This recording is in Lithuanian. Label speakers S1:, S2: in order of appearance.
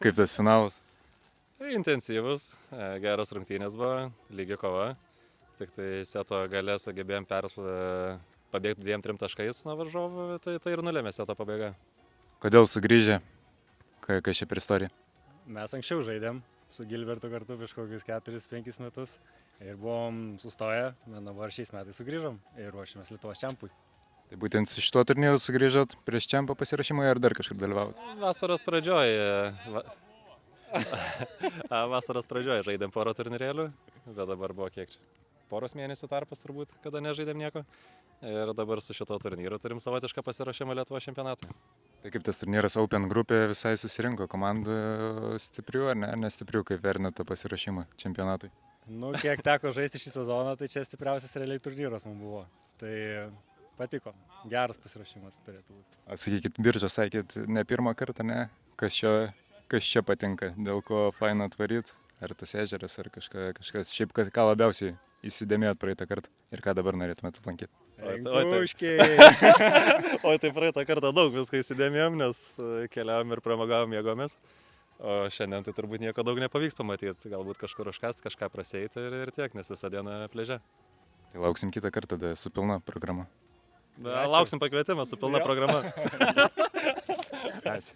S1: Kaip tas finalas?
S2: Intensyvus, geros rungtynės buvo, lygi kova. Tik tai seto gale sugebėjom pabėgti 2-3 taškais nuo varžovų, tai ir nulėmė seto pabaiga.
S1: Kodėl sugrįžę? Kas čia per istorija?
S3: Mes anksčiau žaidėm su Gilbertu kartu prieš kokius 4-5 metus ir buvom sustoję, dabar šiais metais sugrįžom ir ruošiamės Lietuvos čempui.
S1: Tai būtent su šituo turnyru sugrįžot prieš čempą pasirašymui ar dar kažkur dalyvavot?
S2: Vasaros pradžioje žaidėm porą turnyrėlių, bet dabar buvo kiek čia? Poros mėnesių tarpas turbūt, kada nežaidėm nieko. Ir dabar su šito turnyru turim savotišką pasirašymą Lietuvos čempionatui.
S1: Tai kaip tas turnyras Open grupė visai susirinko komandų stiprių ar ne? Ar nestiprių, kaip vertinat tą pasirašymą čempionatui?
S3: Nu, kiek teko žaisti šį sezoną, tai čia stipriausias realiai turnyras man buvo. Tai patiko, geras pasirašymas turėtų būti.
S1: Sakykit, biržą sakėt, ne pirmą kartą, ne? Kas čia patinka, dėl ko faina atvaryt? Ar tas ežeras, ar kažkas šiaip, ką labiausiai įsidėmėjot praeitą kartą ir ką dabar norėtumėt aplankyti?
S3: Rinkuškiai!
S2: O tai praeitą kartą daug viską įsidėmėjom, nes keliavom ir pramagavom jėgomis. O šiandien tai turbūt nieko daug nepavyks pamatyti. Galbūt kažkur užkast, kažką prasieiti ir tiek, nes visą dieną pliaže.
S1: Tai lauksim kitą kartą tada su pilna programa.
S2: Lauksim pakvietimą su pilna programa.
S1: Ačiū.